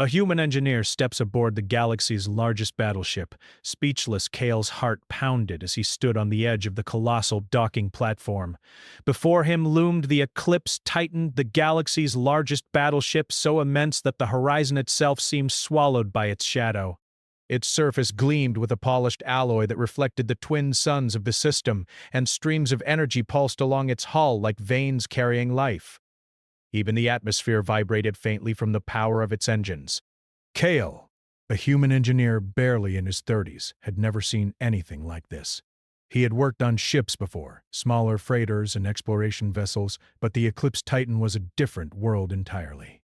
A human engineer steps aboard the galaxy's largest battleship. Speechless, Kale's heart pounded as he stood on the edge of the colossal docking platform. Before him loomed the Eclipse Titan, the galaxy's largest battleship, so immense that the horizon itself seemed swallowed by its shadow. Its surface gleamed with a polished alloy that reflected the twin suns of the system, and streams of energy pulsed along its hull like veins carrying life. Even the atmosphere vibrated faintly from the power of its engines. Kale, a human engineer barely in his 30s, had never seen anything like this. He had worked on ships before, smaller freighters and exploration vessels, but the Eclipse Titan was a different world entirely.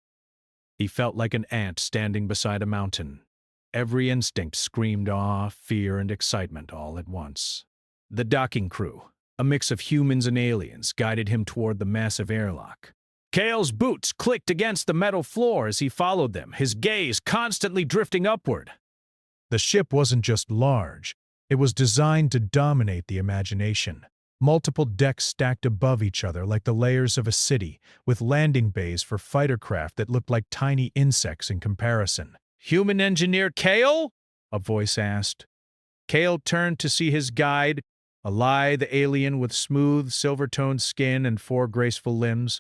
He felt like an ant standing beside a mountain. Every instinct screamed awe, fear, and excitement all at once. The docking crew, a mix of humans and aliens, guided him toward the massive airlock. Kale's boots clicked against the metal floor as he followed them, his gaze constantly drifting upward. The ship wasn't just large, it was designed to dominate the imagination. Multiple decks stacked above each other like the layers of a city, with landing bays for fighter craft that looked like tiny insects in comparison. "Human engineer Kale?" a voice asked. Kale turned to see his guide, a lithe alien with smooth, silver-toned skin and 4 graceful limbs.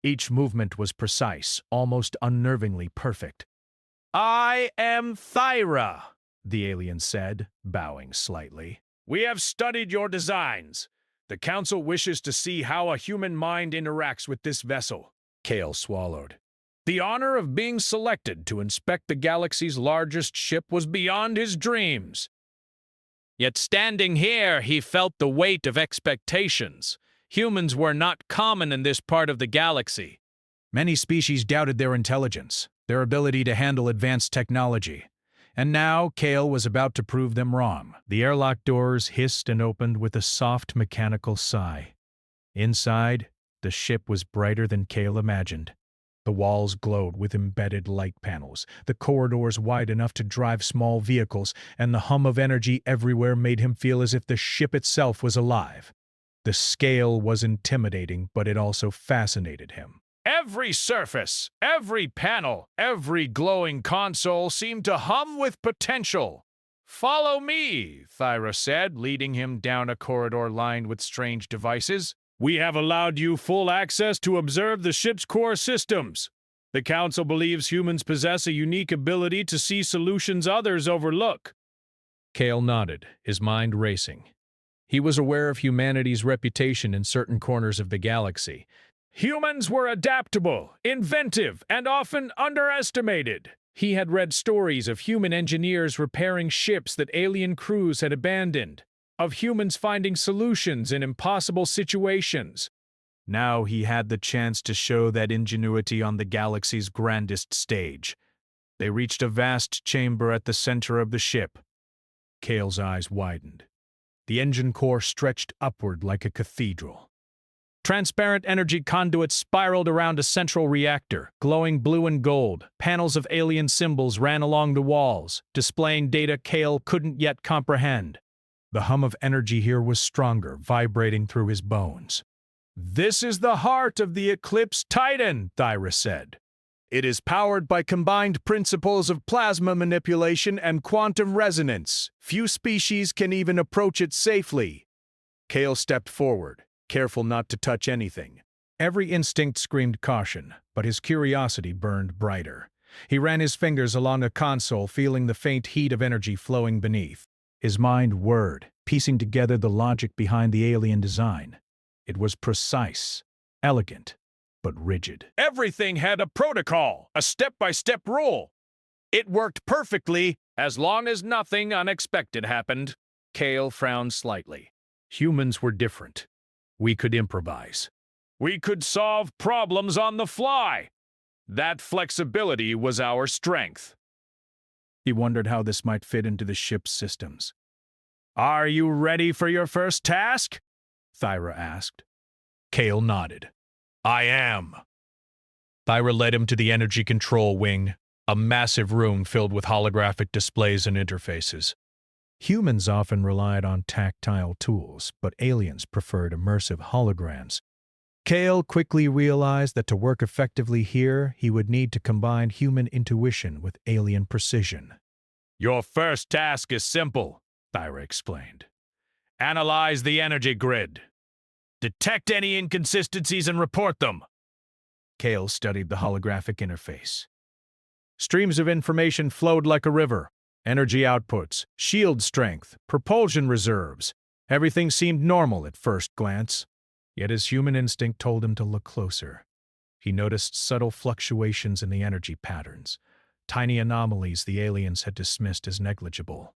Each movement was precise, almost unnervingly perfect. "I am Thyra," the alien said, bowing slightly. "We have studied your designs. The Council wishes to see how a human mind interacts with this vessel." Kale swallowed. The honor of being selected to inspect the galaxy's largest ship was beyond his dreams. Yet standing here, he felt the weight of expectations. Humans were not common in this part of the galaxy. Many species doubted their intelligence, their ability to handle advanced technology. And now Kale was about to prove them wrong. The airlock doors hissed and opened with a soft mechanical sigh. Inside, the ship was brighter than Kale imagined. The walls glowed with embedded light panels, the corridors wide enough to drive small vehicles, and the hum of energy everywhere made him feel as if the ship itself was alive. The scale was intimidating, but it also fascinated him. Every surface, every panel, every glowing console seemed to hum with potential. "Follow me," Thyra said, leading him down a corridor lined with strange devices. "We have allowed you full access to observe the ship's core systems. The Council believes humans possess a unique ability to see solutions others overlook." Kale nodded, his mind racing. He was aware of humanity's reputation in certain corners of the galaxy. Humans were adaptable, inventive, and often underestimated. He had read stories of human engineers repairing ships that alien crews had abandoned, of humans finding solutions in impossible situations. Now he had the chance to show that ingenuity on the galaxy's grandest stage. They reached a vast chamber at the center of the ship. Kale's eyes widened. The engine core stretched upward like a cathedral. Transparent energy conduits spiraled around a central reactor, glowing blue and gold. Panels of alien symbols ran along the walls, displaying data Kale couldn't yet comprehend. The hum of energy here was stronger, vibrating through his bones. "This is the heart of the Eclipse Titan," Thyra said. "It is powered by combined principles of plasma manipulation and quantum resonance. Few species can even approach it safely." Kale stepped forward, careful not to touch anything. Every instinct screamed caution, but his curiosity burned brighter. He ran his fingers along a console, feeling the faint heat of energy flowing beneath. His mind whirred, piecing together the logic behind the alien design. It was precise, elegant, but rigid. Everything had a protocol, a step-by-step rule. It worked perfectly, as long as nothing unexpected happened. Kale frowned slightly. Humans were different. We could improvise. We could solve problems on the fly. That flexibility was our strength. He wondered how this might fit into the ship's systems. "Are you ready for your first task?" Thyra asked. Kale nodded. "I am." Thyra led him to the energy control wing, a massive room filled with holographic displays and interfaces. Humans often relied on tactile tools, but aliens preferred immersive holograms. Kale quickly realized that to work effectively here, he would need to combine human intuition with alien precision. "Your first task is simple," Thyra explained. "Analyze the energy grid. Detect any inconsistencies and report them." Kale studied the holographic interface. Streams of information flowed like a river. Energy outputs, shield strength, propulsion reserves. Everything seemed normal at first glance. Yet his human instinct told him to look closer. He noticed subtle fluctuations in the energy patterns, tiny anomalies the aliens had dismissed as negligible.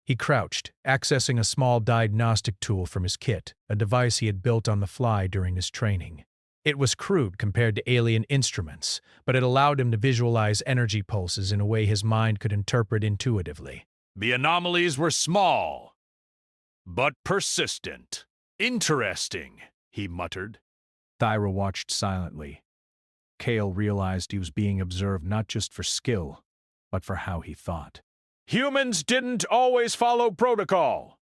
He crouched, accessing a small diagnostic tool from his kit, a device he had built on the fly during his training. It was crude compared to alien instruments, but it allowed him to visualize energy pulses in a way his mind could interpret intuitively. "The anomalies were small, but persistent. Interesting," he muttered. Thyra watched silently. Kale realized he was being observed not just for skill, but for how he thought. "Humans didn't always follow protocol.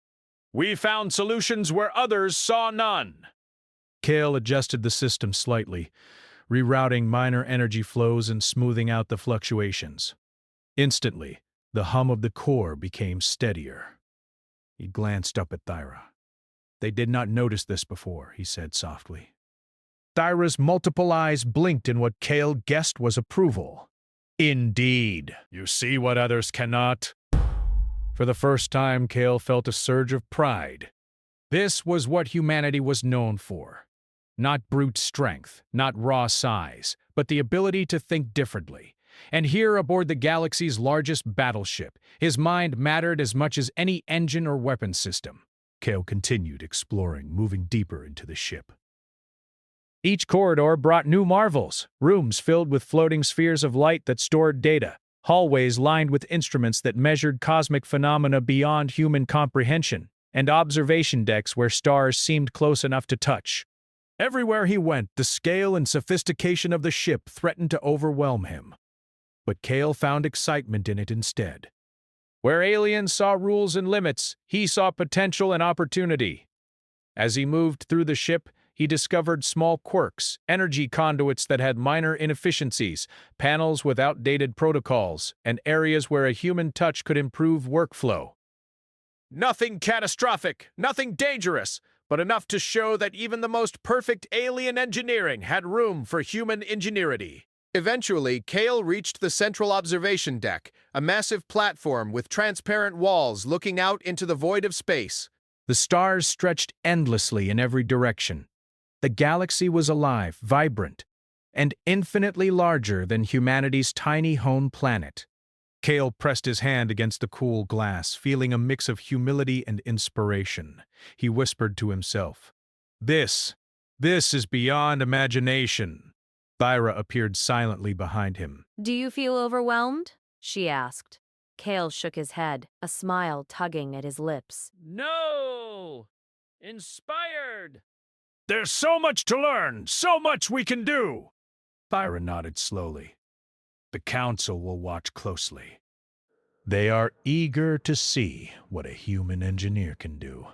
We found solutions where others saw none." Kale adjusted the system slightly, rerouting minor energy flows and smoothing out the fluctuations. Instantly, the hum of the core became steadier. He glanced up at Thyra. "They did not notice this before," he said softly. Thyra's multiple eyes blinked in what Kale guessed was approval. "Indeed, you see what others cannot." For the first time, Kale felt a surge of pride. This was what humanity was known for. Not brute strength, not raw size, but the ability to think differently. And here aboard the galaxy's largest battleship, his mind mattered as much as any engine or weapon system. Kale continued exploring, moving deeper into the ship. Each corridor brought new marvels, rooms filled with floating spheres of light that stored data, hallways lined with instruments that measured cosmic phenomena beyond human comprehension, and observation decks where stars seemed close enough to touch. Everywhere he went, the scale and sophistication of the ship threatened to overwhelm him. But Kale found excitement in it instead. Where aliens saw rules and limits, he saw potential and opportunity. As he moved through the ship, he discovered small quirks, energy conduits that had minor inefficiencies, panels with outdated protocols, and areas where a human touch could improve workflow. Nothing catastrophic, nothing dangerous, but enough to show that even the most perfect alien engineering had room for human ingenuity. Eventually, Kale reached the central observation deck, a massive platform with transparent walls looking out into the void of space. The stars stretched endlessly in every direction. The galaxy was alive, vibrant, and infinitely larger than humanity's tiny home planet. Kale pressed his hand against the cool glass, feeling a mix of humility and inspiration. He whispered to himself, This is beyond imagination." Thyra appeared silently behind him. "Do you feel overwhelmed?" she asked. Kale shook his head, a smile tugging at his lips. "No! Inspired!" "There's so much to learn, so much we can do!" Thyra nodded slowly. "The Council will watch closely. They are eager to see what a human engineer can do.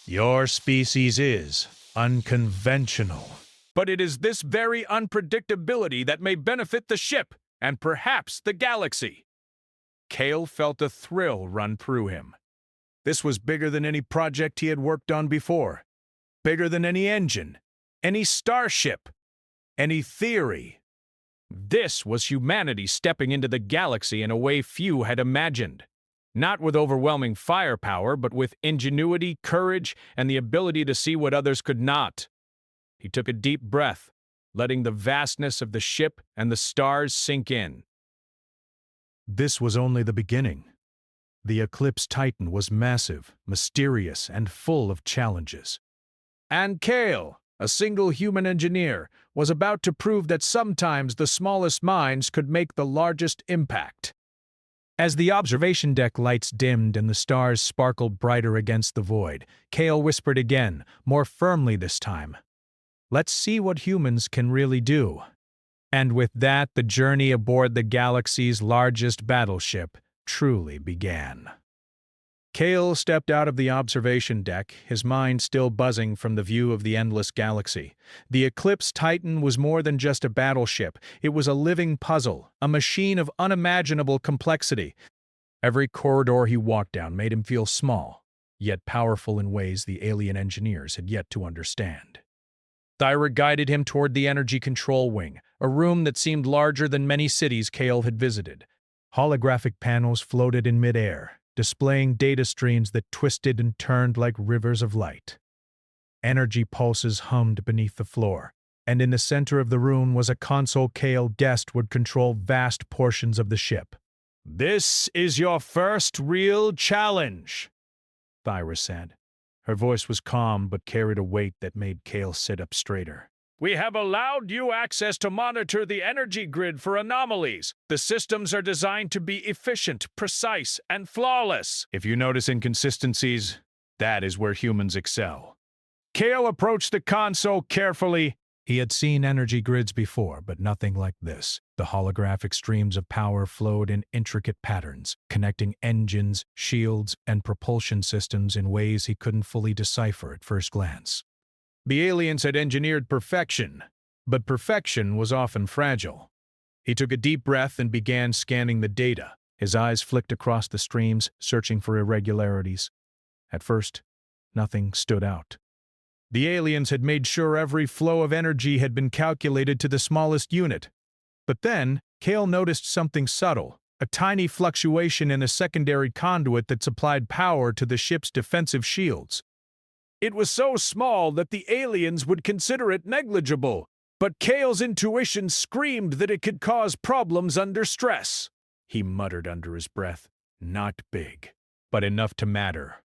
Your species is unconventional. But it is this very unpredictability that may benefit the ship, and perhaps the galaxy." Kale felt a thrill run through him. This was bigger than any project he had worked on before. Bigger than any engine, any starship, any theory. This was humanity stepping into the galaxy in a way few had imagined. Not with overwhelming firepower, but with ingenuity, courage, and the ability to see what others could not. He took a deep breath, letting the vastness of the ship and the stars sink in. This was only the beginning. The Eclipse Titan was massive, mysterious, and full of challenges. And Kale, a single human engineer, was about to prove that sometimes the smallest minds could make the largest impact. As the observation deck lights dimmed and the stars sparkled brighter against the void, Kale whispered again, more firmly this time, "Let's see what humans can really do." And with that, the journey aboard the galaxy's largest battleship truly began. Kale stepped out of the observation deck, his mind still buzzing from the view of the endless galaxy. The Eclipse Titan was more than just a battleship. It was a living puzzle, a machine of unimaginable complexity. Every corridor he walked down made him feel small, yet powerful in ways the alien engineers had yet to understand. Thyra guided him toward the energy control wing, a room that seemed larger than many cities Kale had visited. Holographic panels floated in midair, displaying data streams that twisted and turned like rivers of light. Energy pulses hummed beneath the floor, and in the center of the room was a console Kale guessed would control vast portions of the ship. "This is your first real challenge," Thyra said. Her voice was calm but carried a weight that made Kale sit up straighter. "We have allowed you access to monitor the energy grid for anomalies. The systems are designed to be efficient, precise, and flawless. If you notice inconsistencies, that is where humans excel." Kale approached the console carefully. He had seen energy grids before, but nothing like this. The holographic streams of power flowed in intricate patterns, connecting engines, shields, and propulsion systems in ways he couldn't fully decipher at first glance. The aliens had engineered perfection, but perfection was often fragile. He took a deep breath and began scanning the data. His eyes flicked across the streams, searching for irregularities. At first, nothing stood out. The aliens had made sure every flow of energy had been calculated to the smallest unit. But then, Kale noticed something subtle, a tiny fluctuation in a secondary conduit that supplied power to the ship's defensive shields. It was so small that the aliens would consider it negligible, but Kale's intuition screamed that it could cause problems under stress. He muttered under his breath, "Not big, but enough to matter."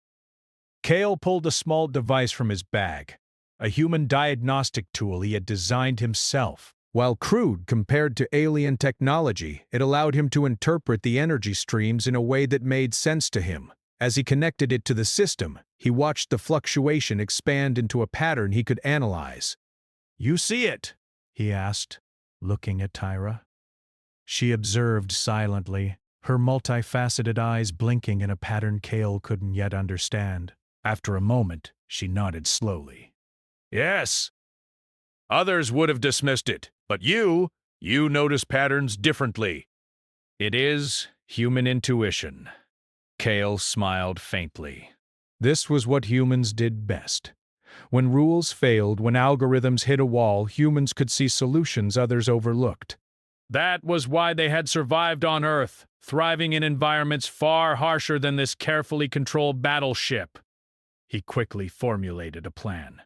Kale pulled a small device from his bag, a human diagnostic tool he had designed himself. While crude compared to alien technology, it allowed him to interpret the energy streams in a way that made sense to him. As he connected it to the system, he watched the fluctuation expand into a pattern he could analyze. "You see it?" he asked, looking at Thyra. She observed silently, her multifaceted eyes blinking in a pattern Kale couldn't yet understand. After a moment, she nodded slowly. "Yes. Others would have dismissed it, but you notice patterns differently. It is human intuition." Kale smiled faintly. This was what humans did best. When rules failed, when algorithms hit a wall, humans could see solutions others overlooked. That was why they had survived on Earth, thriving in environments far harsher than this carefully controlled battleship. He quickly formulated a plan.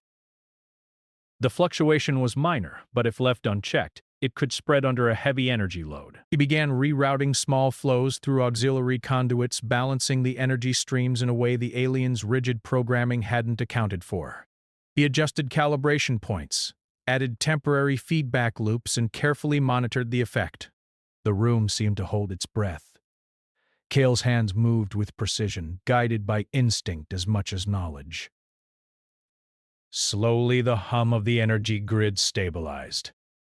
The fluctuation was minor, but if left unchecked, it could spread under a heavy energy load. He began rerouting small flows through auxiliary conduits, balancing the energy streams in a way the aliens' rigid programming hadn't accounted for. He adjusted calibration points, added temporary feedback loops, and carefully monitored the effect. The room seemed to hold its breath. Kale's hands moved with precision, guided by instinct as much as knowledge. Slowly, the hum of the energy grid stabilized.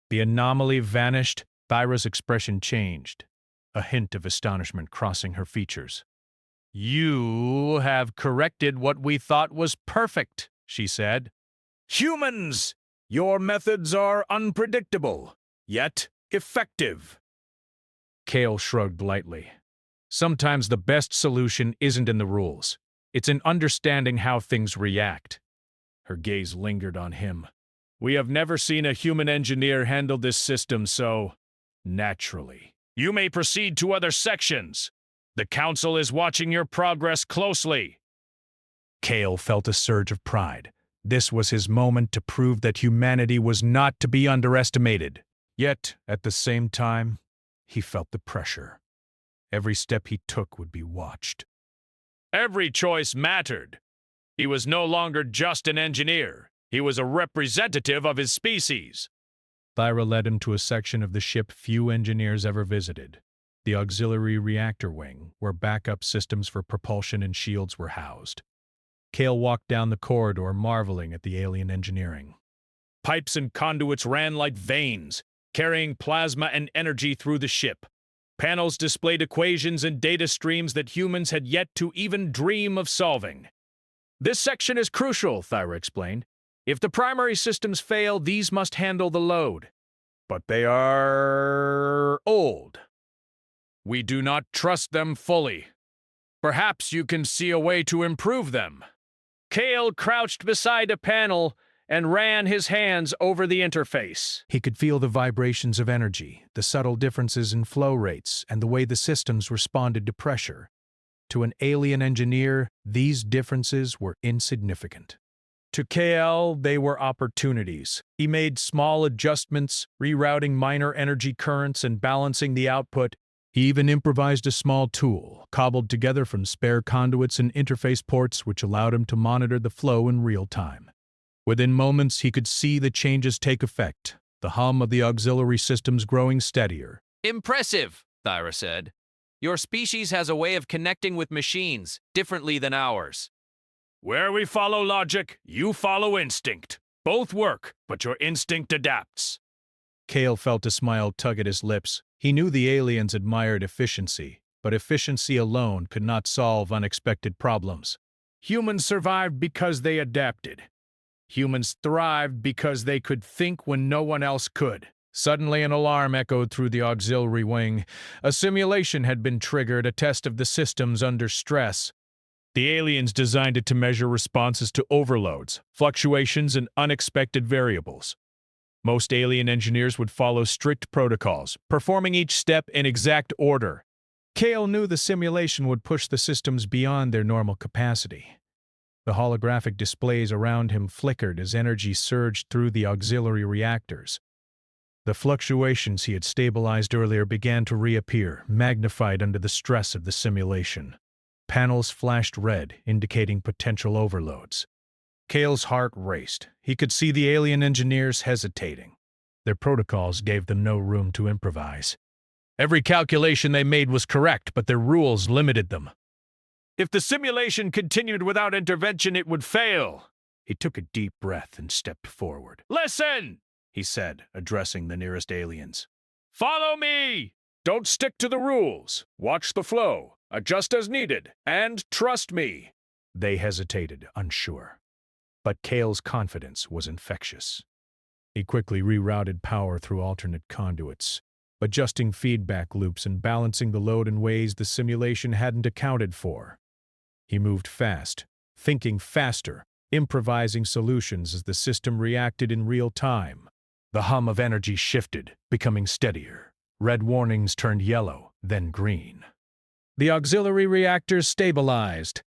The anomaly vanished. Thyra's expression changed, a hint of astonishment crossing her features. "You have corrected what we thought was perfect," she said. "Humans! Your methods are unpredictable, yet effective." Kale shrugged lightly. Sometimes the best solution isn't in the rules. It's in understanding how things react. Her gaze lingered on him. "We have never seen a human engineer handle this system so naturally. You may proceed to other sections. The Council is watching your progress closely." Kale felt a surge of pride. This was his moment to prove that humanity was not to be underestimated. Yet, at the same time, he felt the pressure. Every step he took would be watched. Every choice mattered. He was no longer just an engineer. He was a representative of his species. Thyra led him to a section of the ship few engineers ever visited, the auxiliary reactor wing, where backup systems for propulsion and shields were housed. Kale walked down the corridor, marveling at the alien engineering. Pipes and conduits ran like veins, carrying plasma and energy through the ship. Panels displayed equations and data streams that humans had yet to even dream of solving. This section is crucial, Thyra explained. If the primary systems fail, these must handle the load. But they are old. We do not trust them fully. Perhaps you can see a way to improve them. Kale crouched beside a panel and ran his hands over the interface. He could feel the vibrations of energy, the subtle differences in flow rates, and the way the systems responded to pressure. To an alien engineer, these differences were insignificant. To KL, they were opportunities. He made small adjustments, rerouting minor energy currents and balancing the output. He even improvised a small tool, cobbled together from spare conduits and interface ports, which allowed him to monitor the flow in real time. Within moments, he could see the changes take effect, the hum of the auxiliary systems growing steadier. Impressive, Thyra said. Your species has a way of connecting with machines, differently than ours. Where we follow logic, you follow instinct. Both work, but your instinct adapts. Kale felt a smile tug at his lips. He knew the aliens admired efficiency, but efficiency alone could not solve unexpected problems. Humans survived because they adapted. Humans thrived because they could think when no one else could. Suddenly, an alarm echoed through the auxiliary wing. A simulation had been triggered, a test of the systems under stress. The aliens designed it to measure responses to overloads, fluctuations, and unexpected variables. Most alien engineers would follow strict protocols, performing each step in exact order. Kale knew the simulation would push the systems beyond their normal capacity. The holographic displays around him flickered as energy surged through the auxiliary reactors. The fluctuations he had stabilized earlier began to reappear, magnified under the stress of the simulation. Panels flashed red, indicating potential overloads. Kale's heart raced. He could see the alien engineers hesitating. Their protocols gave them no room to improvise. Every calculation they made was correct, but their rules limited them. If the simulation continued without intervention, it would fail. He took a deep breath and stepped forward. Listen, he said, addressing the nearest aliens. Follow me! Don't stick to the rules. Watch the flow, adjust as needed, and trust me. They hesitated, unsure. But Kale's confidence was infectious. He quickly rerouted power through alternate conduits, adjusting feedback loops and balancing the load in ways the simulation hadn't accounted for. He moved fast, thinking faster, improvising solutions as the system reacted in real time. The hum of energy shifted, becoming steadier. Red warnings turned yellow, then green. The auxiliary reactors stabilized.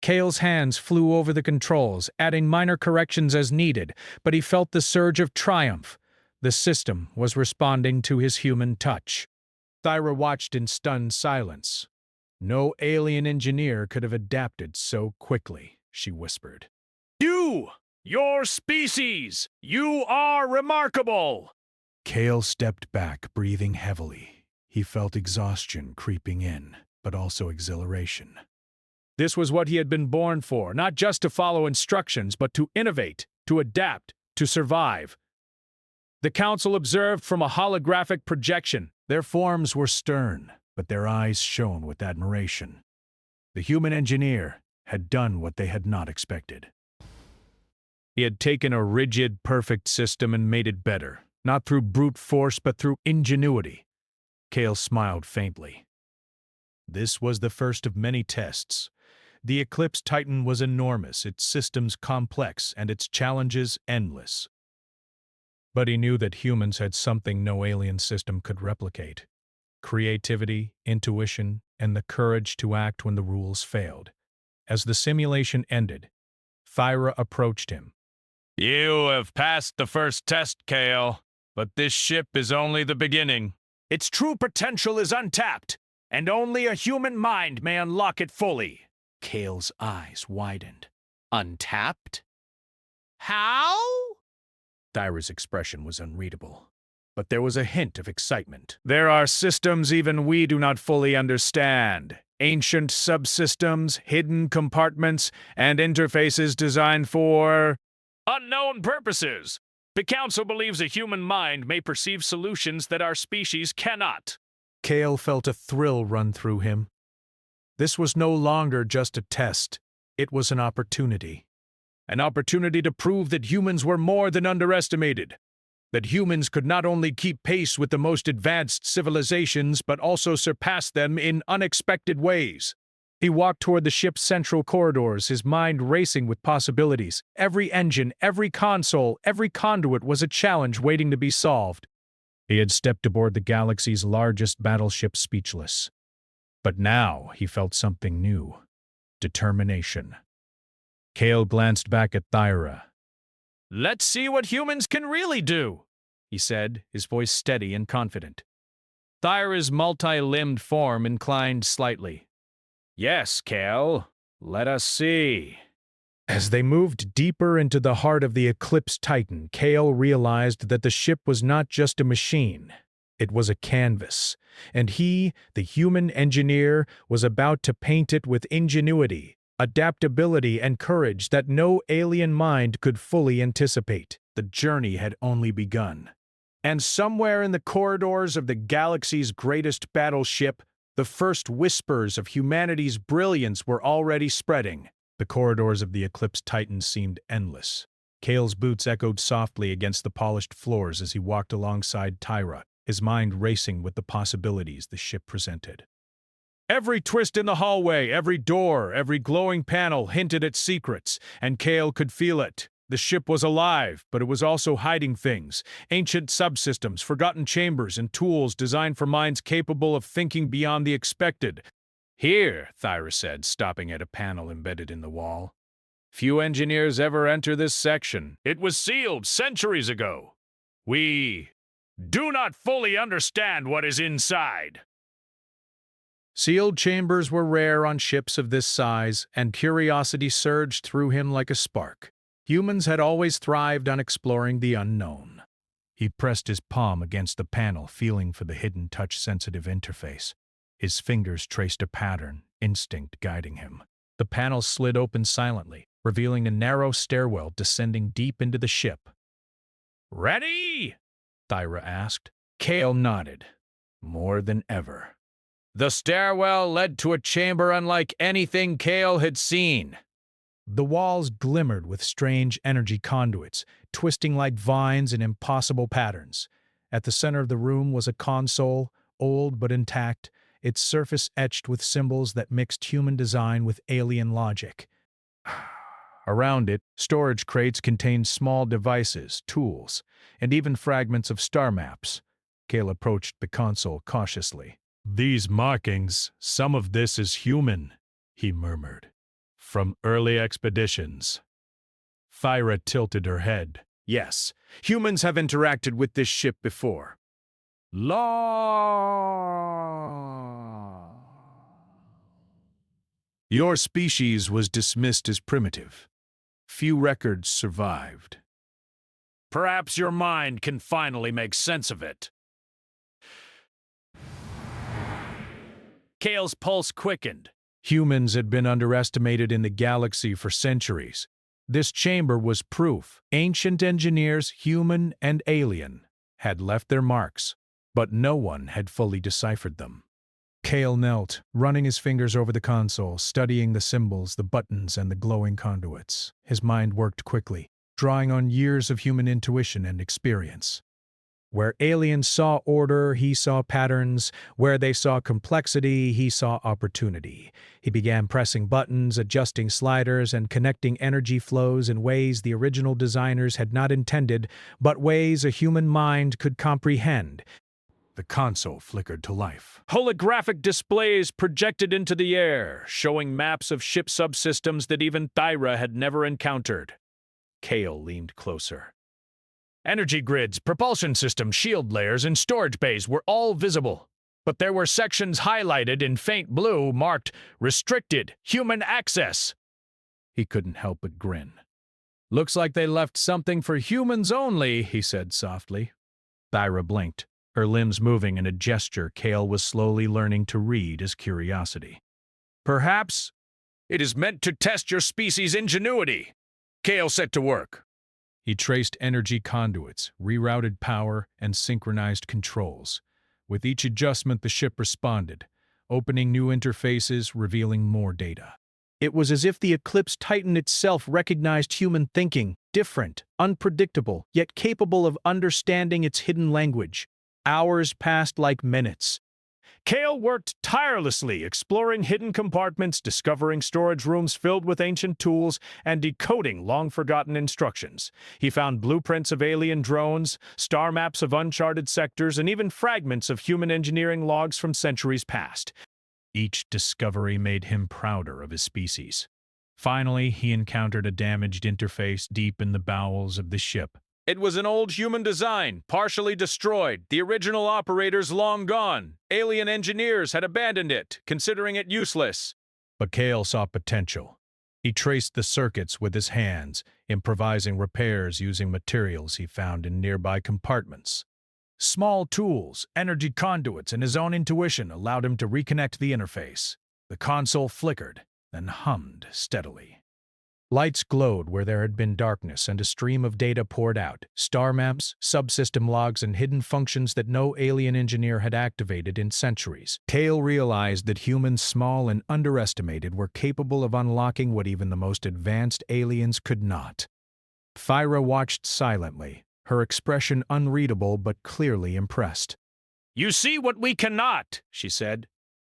Kale's hands flew over the controls, adding minor corrections as needed, but he felt the surge of triumph. The system was responding to his human touch. Thyra watched in stunned silence. No alien engineer could have adapted so quickly, she whispered. Your species, you are remarkable! Kale stepped back, breathing heavily. He felt exhaustion creeping in, but also exhilaration. This was what he had been born for, not just to follow instructions, but to innovate, to adapt, to survive. The council observed from a holographic projection. Their forms were stern, but their eyes shone with admiration. The human engineer had done what they had not expected. He had taken a rigid, perfect system and made it better, not through brute force, but through ingenuity. Kale smiled faintly. This was the first of many tests. The Eclipse Titan was enormous, its systems complex, and its challenges endless. But he knew that humans had something no alien system could replicate: creativity, intuition, and the courage to act when the rules failed. As the simulation ended, Thyra approached him. You have passed the first test, Kale, but this ship is only the beginning. Its true potential is untapped, and only a human mind may unlock it fully. Kale's eyes widened. Untapped? How? Thyra's expression was unreadable, but there was a hint of excitement. There are systems even we do not fully understand. Ancient subsystems, hidden compartments, and interfaces designed for unknown purposes. The Council believes a human mind may perceive solutions that our species cannot. Kale felt a thrill run through him. This was no longer just a test. It was an opportunity. An opportunity to prove that humans were more than underestimated. That humans could not only keep pace with the most advanced civilizations, but also surpass them in unexpected ways. He walked toward the ship's central corridors, his mind racing with possibilities. Every engine, every console, every conduit was a challenge waiting to be solved. He had stepped aboard the galaxy's largest battleship speechless. But now he felt something new. Determination. Kale glanced back at Thyra. "Let's see what humans can really do," he said, his voice steady and confident. Thyra's multi-limbed form inclined slightly. "Yes, Kale, let us see." As they moved deeper into the heart of the Eclipse Titan, Kale realized that the ship was not just a machine. It was a canvas, and he, the human engineer, was about to paint it with ingenuity, adaptability, and courage that no alien mind could fully anticipate. The journey had only begun. And somewhere in the corridors of the galaxy's greatest battleship, the first whispers of humanity's brilliance were already spreading. The corridors of the Eclipse Titan seemed endless. Kale's boots echoed softly against the polished floors as he walked alongside Thyra, his mind racing with the possibilities the ship presented. Every twist in the hallway, every door, every glowing panel hinted at secrets, and Kale could feel it. The ship was alive, but it was also hiding things, ancient subsystems, forgotten chambers, and tools designed for minds capable of thinking beyond the expected. "Here," Thyra said, stopping at a panel embedded in the wall. "Few engineers ever enter this section. It was sealed centuries ago. We do not fully understand what is inside." Sealed chambers were rare on ships of this size, and curiosity surged through him like a spark. Humans had always thrived on exploring the unknown. He pressed his palm against the panel, feeling for the hidden touch-sensitive interface. His fingers traced a pattern, instinct guiding him. The panel slid open silently, revealing a narrow stairwell descending deep into the ship. "Ready?" Thyra asked. Kale nodded. More than ever. The stairwell led to a chamber unlike anything Kale had seen. The walls glimmered with strange energy conduits, twisting like vines in impossible patterns. At the center of the room was a console, old but intact, its surface etched with symbols that mixed human design with alien logic. Around it, storage crates contained small devices, tools, and even fragments of star maps. Kale approached the console cautiously. "These markings, some of this is human," he murmured. "From early expeditions." Thyra tilted her head. "Yes, humans have interacted with this ship before." "Law." "Your species was dismissed as primitive. Few records survived. Perhaps your mind can finally make sense of it." Kale's pulse quickened. Humans had been underestimated in the galaxy for centuries. This chamber was proof. Ancient engineers, human and alien, had left their marks, but no one had fully deciphered them. Kale knelt, running his fingers over the console, studying the symbols, the buttons, and the glowing conduits. His mind worked quickly, drawing on years of human intuition and experience. Where aliens saw order, he saw patterns. Where they saw complexity, he saw opportunity. He began pressing buttons, adjusting sliders, and connecting energy flows in ways the original designers had not intended, but ways a human mind could comprehend. The console flickered to life. Holographic displays projected into the air, showing maps of ship subsystems that even Thyra had never encountered. Kale leaned closer. Energy grids, propulsion systems, shield layers, and storage bays were all visible, but there were sections highlighted in faint blue marked Restricted Human Access. He couldn't help but grin. "Looks like they left something for humans only," he said softly. Thyra blinked, her limbs moving in a gesture Kale was slowly learning to read as curiosity. "Perhaps it is meant to test your species' ingenuity." Kale set to work. He traced energy conduits, rerouted power, and synchronized controls. With each adjustment, the ship responded, opening new interfaces, revealing more data. It was as if the Eclipse Titan itself recognized human thinking, different, unpredictable, yet capable of understanding its hidden language. Hours passed like minutes. Kale worked tirelessly, exploring hidden compartments, discovering storage rooms filled with ancient tools, and decoding long-forgotten instructions. He found blueprints of alien drones, star maps of uncharted sectors, and even fragments of human engineering logs from centuries past. Each discovery made him prouder of his species. Finally, he encountered a damaged interface deep in the bowels of the ship. It was an old human design, partially destroyed, the original operators long gone. Alien engineers had abandoned it, considering it useless. But Kale saw potential. He traced the circuits with his hands, improvising repairs using materials he found in nearby compartments. Small tools, energy conduits, and his own intuition allowed him to reconnect the interface. The console flickered, then hummed steadily. Lights glowed where there had been darkness, and a stream of data poured out. Star maps, subsystem logs, and hidden functions that no alien engineer had activated in centuries. Kale realized that humans, small and underestimated, were capable of unlocking what even the most advanced aliens could not. Thyra watched silently, her expression unreadable but clearly impressed. "You see what we cannot," she said.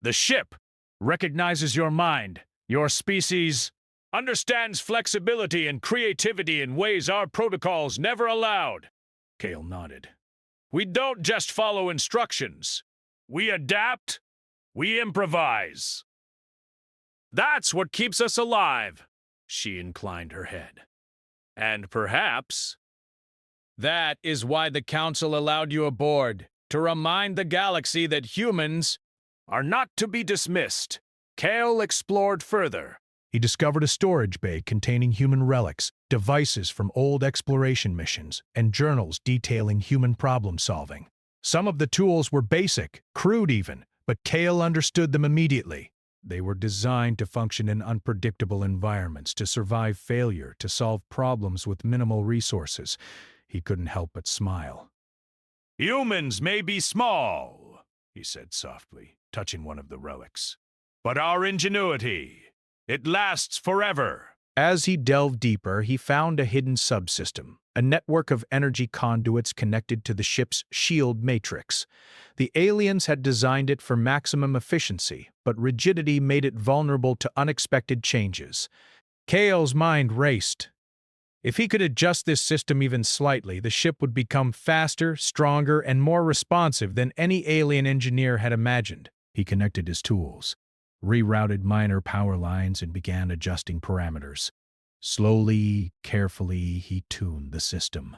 "The ship recognizes your mind, your species, understands flexibility and creativity in ways our protocols never allowed." Kale nodded. "We don't just follow instructions. We adapt, we improvise. That's what keeps us alive." She inclined her head. "And perhaps that is why the Council allowed you aboard, to remind the galaxy that humans are not to be dismissed." Kale explored further. He discovered a storage bay containing human relics, devices from old exploration missions, and journals detailing human problem-solving. Some of the tools were basic, crude even, but Kale understood them immediately. They were designed to function in unpredictable environments, to survive failure, to solve problems with minimal resources. He couldn't help but smile. "Humans may be small," he said softly, touching one of the relics, "but our ingenuity, it lasts forever." As he delved deeper, he found a hidden subsystem, a network of energy conduits connected to the ship's shield matrix. The aliens had designed it for maximum efficiency, but rigidity made it vulnerable to unexpected changes. Kale's mind raced. If he could adjust this system even slightly, the ship would become faster, stronger, and more responsive than any alien engineer had imagined. He connected his tools, rerouted minor power lines, and began adjusting parameters. Slowly, carefully, he tuned the system.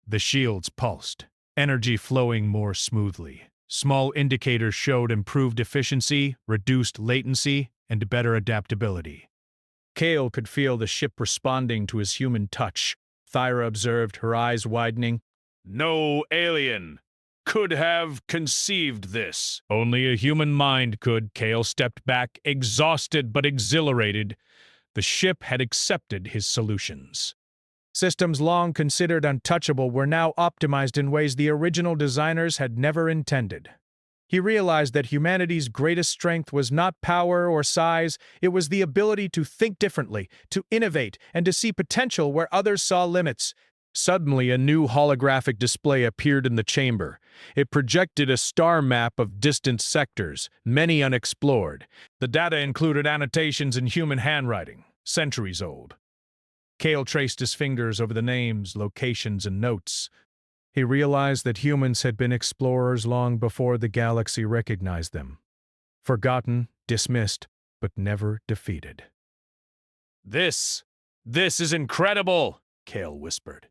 The shields pulsed, energy flowing more smoothly. Small indicators showed improved efficiency, reduced latency, and better adaptability. Kale could feel the ship responding to his human touch. Thyra observed, her eyes widening. "No alien could have conceived this. Only a human mind could." Kale stepped back, exhausted but exhilarated. The ship had accepted his solutions. Systems long considered untouchable were now optimized in ways the original designers had never intended. He realized that humanity's greatest strength was not power or size, it was the ability to think differently, to innovate, and to see potential where others saw limits. Suddenly, a new holographic display appeared in the chamber. It projected a star map of distant sectors, many unexplored. The data included annotations in human handwriting, centuries old. Kale traced his fingers over the names, locations, and notes. He realized that humans had been explorers long before the galaxy recognized them. Forgotten, dismissed, but never defeated. This is incredible," Kale whispered.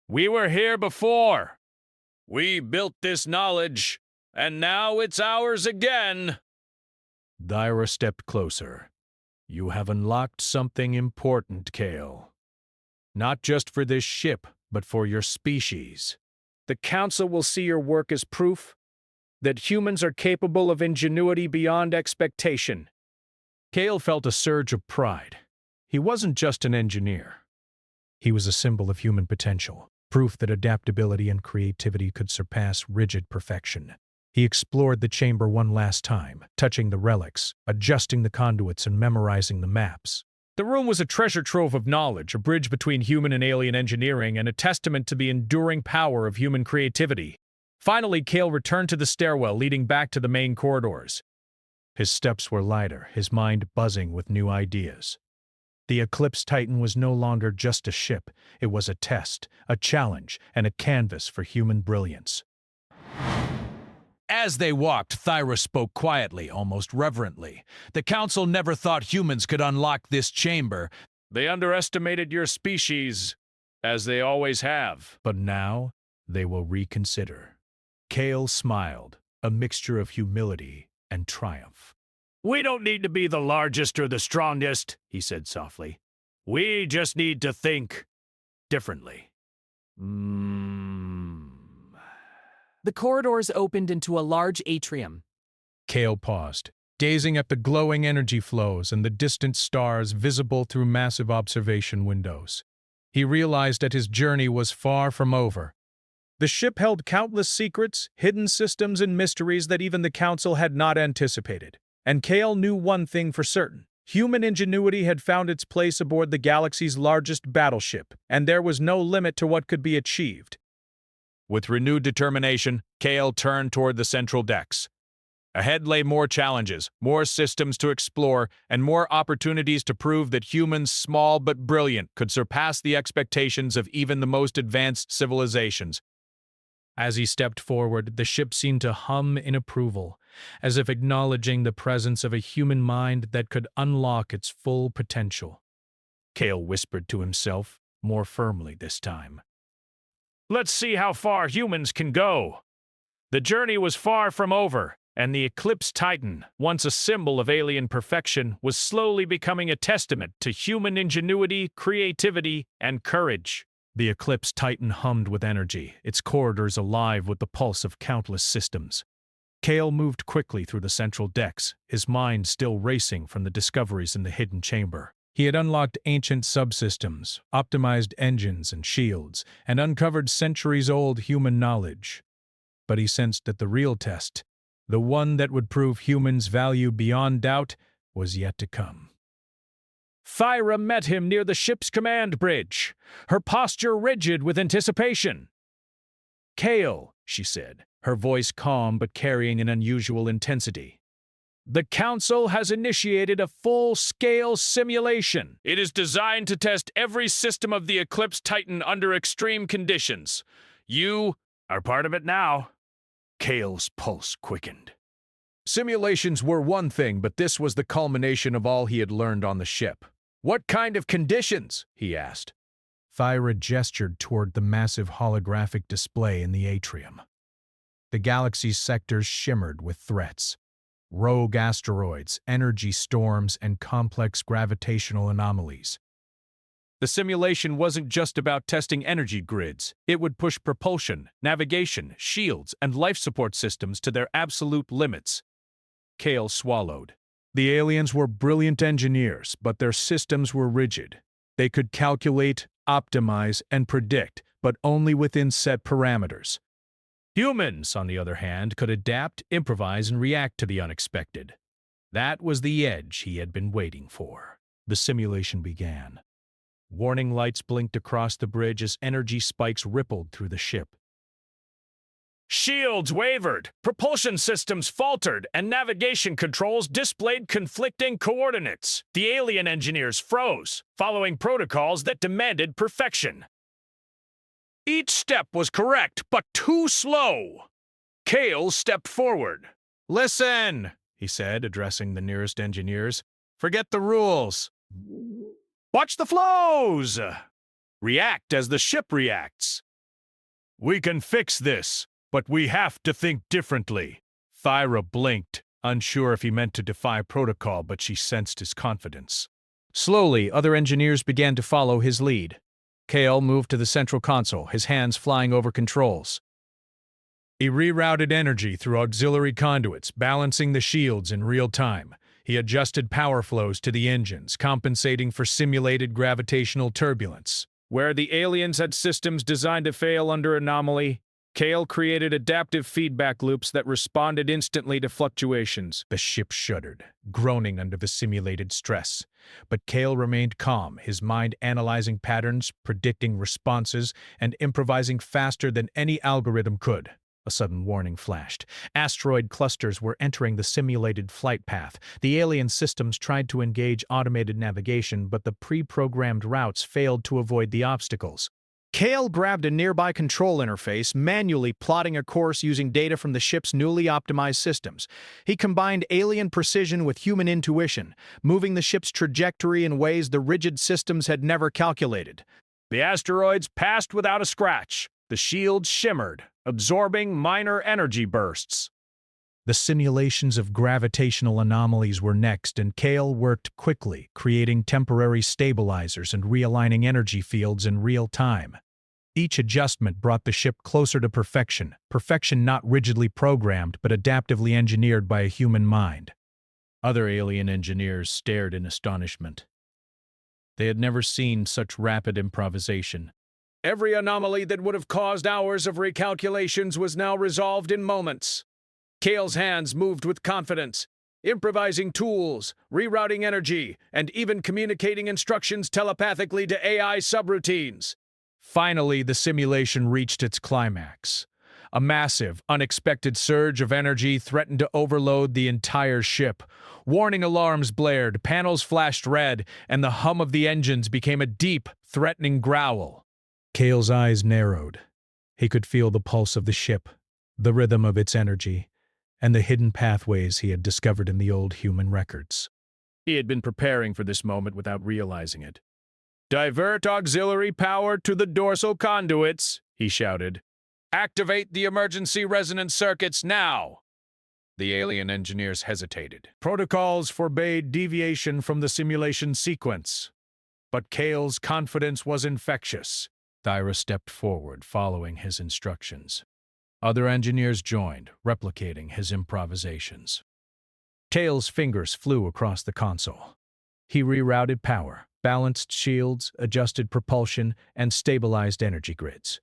"We were here before. We built this knowledge, and now it's ours again." Thyra stepped closer. "You have unlocked something important, Kale. Not just for this ship, but for your species. The Council will see your work as proof that humans are capable of ingenuity beyond expectation." Kale felt a surge of pride. He wasn't just an engineer. He was a symbol of human potential, proof that adaptability and creativity could surpass rigid perfection. He explored the chamber one last time, touching the relics, adjusting the conduits, and memorizing the maps. The room was a treasure trove of knowledge, a bridge between human and alien engineering, and a testament to the enduring power of human creativity. Finally, Cale returned to the stairwell leading back to the main corridors. His steps were lighter, his mind buzzing with new ideas. The Eclipse Titan was no longer just a ship. It was a test, a challenge, and a canvas for human brilliance. As they walked, Thyra spoke quietly, almost reverently. The Council never thought humans could unlock this chamber. They underestimated your species, as they always have. But now, they will reconsider. Cale smiled, a mixture of humility and triumph. "We don't need to be the largest or the strongest," he said softly. "We just need to think differently." The corridors opened into a large atrium. Cale paused, gazing at the glowing energy flows and the distant stars visible through massive observation windows. He realized that his journey was far from over. The ship held countless secrets, hidden systems, and mysteries that even the Council had not anticipated. And Cale knew one thing for certain. Human ingenuity had found its place aboard the galaxy's largest battleship, and there was no limit to what could be achieved. With renewed determination, Cale turned toward the central decks. Ahead lay more challenges, more systems to explore, and more opportunities to prove that humans, small but brilliant, could surpass the expectations of even the most advanced civilizations. As he stepped forward, the ship seemed to hum in approval, as if acknowledging the presence of a human mind that could unlock its full potential. Cale whispered to himself, more firmly this time. "Let's see how far humans can go." The journey was far from over, and the Eclipse Titan, once a symbol of alien perfection, was slowly becoming a testament to human ingenuity, creativity, and courage. The Eclipse Titan hummed with energy, its corridors alive with the pulse of countless systems. Cale moved quickly through the central decks, his mind still racing from the discoveries in the hidden chamber. He had unlocked ancient subsystems, optimized engines and shields, and uncovered centuries-old human knowledge. But he sensed that the real test, the one that would prove humans' value beyond doubt, was yet to come. Thyra met him near the ship's command bridge, her posture rigid with anticipation. "Cale," she said, her voice calm but carrying an unusual intensity. "The Council has initiated a full-scale simulation. It is designed to test every system of the Eclipse Titan under extreme conditions. You are part of it now." Cale's pulse quickened. Simulations were one thing, but this was the culmination of all he had learned on the ship. "What kind of conditions?" he asked. Thyra gestured toward the massive holographic display in the atrium. The galaxy's sectors shimmered with threats. Rogue asteroids, energy storms, and complex gravitational anomalies. The simulation wasn't just about testing energy grids. It would push propulsion, navigation, shields, and life support systems to their absolute limits. Cale swallowed. The aliens were brilliant engineers, but their systems were rigid. They could calculate, optimize, and predict, but only within set parameters. Humans, on the other hand, could adapt, improvise, and react to the unexpected. That was the edge he had been waiting for. The simulation began. Warning lights blinked across the bridge as energy spikes rippled through the ship. Shields wavered, propulsion systems faltered, and navigation controls displayed conflicting coordinates. The alien engineers froze, following protocols that demanded perfection. Each step was correct, but too slow. Cale stepped forward. "Listen," he said, addressing the nearest engineers. "Forget the rules. Watch the flows. React as the ship reacts. We can fix this, but we have to think differently." Thyra blinked, unsure if he meant to defy protocol, but she sensed his confidence. Slowly, other engineers began to follow his lead. Cale moved to the central console, his hands flying over controls. He rerouted energy through auxiliary conduits, balancing the shields in real time. He adjusted power flows to the engines, compensating for simulated gravitational turbulence. Where the aliens had systems designed to fail under anomaly, Kale created adaptive feedback loops that responded instantly to fluctuations. The ship shuddered, groaning under the simulated stress. But Kale remained calm, his mind analyzing patterns, predicting responses, and improvising faster than any algorithm could. A sudden warning flashed. Asteroid clusters were entering the simulated flight path. The alien systems tried to engage automated navigation, but the pre-programmed routes failed to avoid the obstacles. Kale grabbed a nearby control interface, manually plotting a course using data from the ship's newly optimized systems. He combined alien precision with human intuition, moving the ship's trajectory in ways the rigid systems had never calculated. The asteroids passed without a scratch. The shields shimmered, absorbing minor energy bursts. The simulations of gravitational anomalies were next, and Kale worked quickly, creating temporary stabilizers and realigning energy fields in real time. Each adjustment brought the ship closer to perfection, perfection not rigidly programmed but adaptively engineered by a human mind. Other alien engineers stared in astonishment. They had never seen such rapid improvisation. Every anomaly that would have caused hours of recalculations was now resolved in moments. Kale's hands moved with confidence, improvising tools, rerouting energy, and even communicating instructions telepathically to AI subroutines. Finally, the simulation reached its climax. A massive, unexpected surge of energy threatened to overload the entire ship. Warning alarms blared, panels flashed red, and the hum of the engines became a deep, threatening growl. Kale's eyes narrowed. He could feel the pulse of the ship, the rhythm of its energy, and the hidden pathways he had discovered in the old human records. He had been preparing for this moment without realizing it. "Divert auxiliary power to the dorsal conduits," he shouted. "Activate the emergency resonance circuits now!" The alien engineers hesitated. Protocols forbade deviation from the simulation sequence. But Kale's confidence was infectious. Thyra stepped forward, following his instructions. Other engineers joined, replicating his improvisations. Kale's fingers flew across the console. He rerouted power, balanced shields, adjusted propulsion, and stabilized energy grids.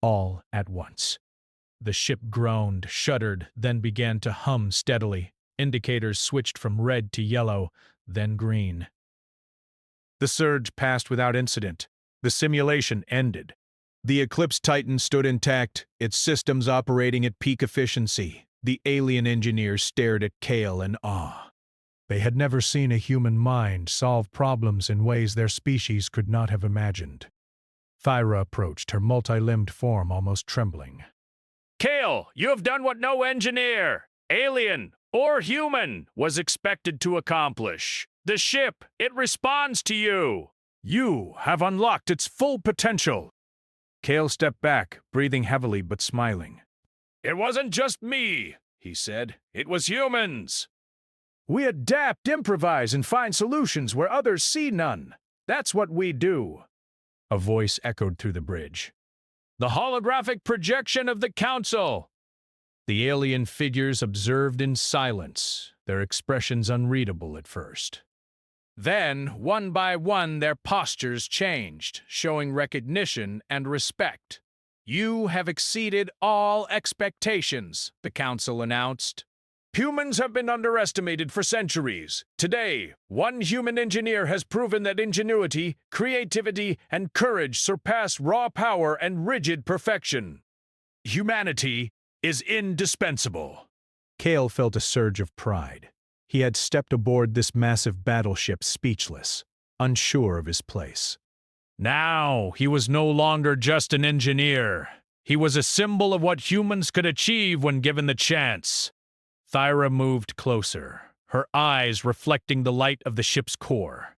All at once. The ship groaned, shuddered, then began to hum steadily. Indicators switched from red to yellow, then green. The surge passed without incident. The simulation ended. The Eclipse Titan stood intact, its systems operating at peak efficiency. The alien engineers stared at Kale in awe. They had never seen a human mind solve problems in ways their species could not have imagined. Thyra approached, her multi-limbed form almost trembling. "Kale, you have done what no engineer, alien or human, was expected to accomplish. The ship, it responds to you. You have unlocked its full potential." Kale stepped back, breathing heavily but smiling. "It wasn't just me," he said. "It was humans." "We adapt, improvise, and find solutions where others see none. That's what we do." A voice echoed through the bridge. "The holographic projection of the Council." The alien figures observed in silence, their expressions unreadable at first. Then, one by one, their postures changed, showing recognition and respect. "You have exceeded all expectations," the Council announced. "Humans have been underestimated for centuries. Today, one human engineer has proven that ingenuity, creativity, and courage surpass raw power and rigid perfection. Humanity is indispensable." Kale felt a surge of pride. He had stepped aboard this massive battleship speechless, unsure of his place. Now, he was no longer just an engineer. He was a symbol of what humans could achieve when given the chance. Thyra moved closer, her eyes reflecting the light of the ship's core.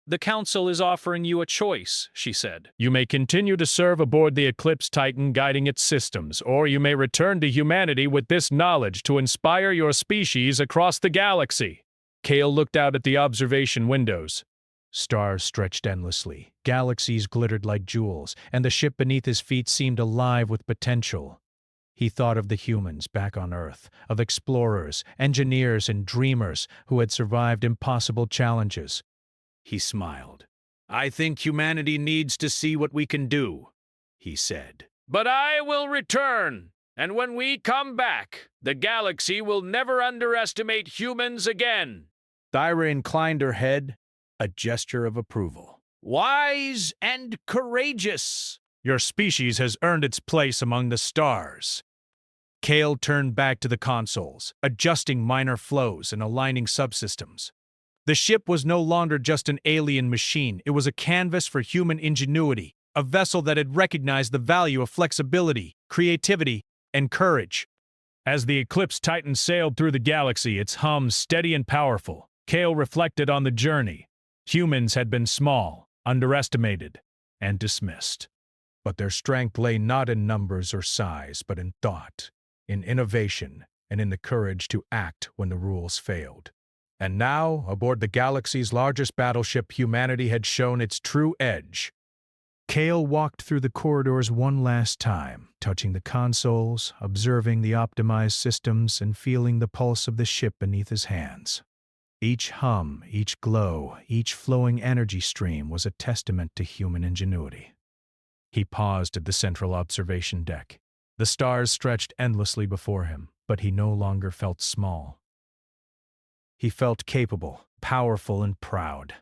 "The Council is offering you a choice," she said. "You may continue to serve aboard the Eclipse Titan guiding its systems, or you may return to humanity with this knowledge to inspire your species across the galaxy." Kale looked out at the observation windows. Stars stretched endlessly, galaxies glittered like jewels, and the ship beneath his feet seemed alive with potential. He thought of the humans back on Earth, of explorers, engineers, and dreamers who had survived impossible challenges. He smiled. "I think humanity needs to see what we can do," he said. But I will return, and when we come back, the galaxy will never underestimate humans again. Thyra inclined her head, a gesture of approval. Wise and courageous. Your species has earned its place among the stars. Kale turned back to the consoles, adjusting minor flows and aligning subsystems. The ship was no longer just an alien machine, it was a canvas for human ingenuity, a vessel that had recognized the value of flexibility, creativity, and courage. As the Eclipse Titan sailed through the galaxy, its hum steady and powerful, Kale reflected on the journey. Humans had been small, underestimated, and dismissed. But their strength lay not in numbers or size, but in thought, in innovation, and in the courage to act when the rules failed. And now, aboard the galaxy's largest battleship, humanity had shown its true edge. Kale walked through the corridors one last time, touching the consoles, observing the optimized systems, and feeling the pulse of the ship beneath his hands. Each hum, each glow, each flowing energy stream was a testament to human ingenuity. He paused at the central observation deck. The stars stretched endlessly before him, but he no longer felt small. He felt capable, powerful, and proud.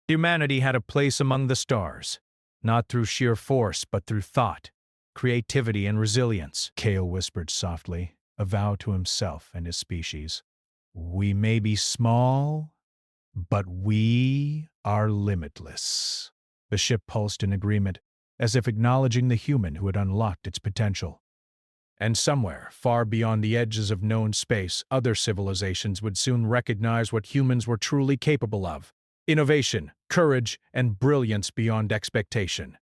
Humanity had a place among the stars, not through sheer force, but through thought, creativity, and resilience, Kale whispered softly, a vow to himself and his species. We may be small, but we are limitless. The ship pulsed in agreement, as if acknowledging the human who had unlocked its potential. And somewhere, far beyond the edges of known space, other civilizations would soon recognize what humans were truly capable of: innovation, courage, and brilliance beyond expectation.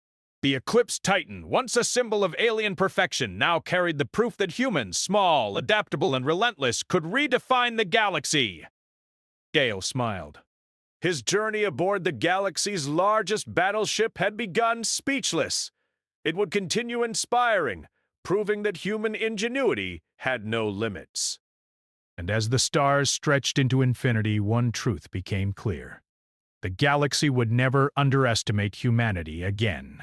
The Eclipse Titan, once a symbol of alien perfection, now carried the proof that humans, small, adaptable, and relentless, could redefine the galaxy. Gale smiled. His journey aboard the galaxy's largest battleship had begun speechless. It would continue inspiring, proving that human ingenuity had no limits. And as the stars stretched into infinity, one truth became clear. The galaxy would never underestimate humanity again.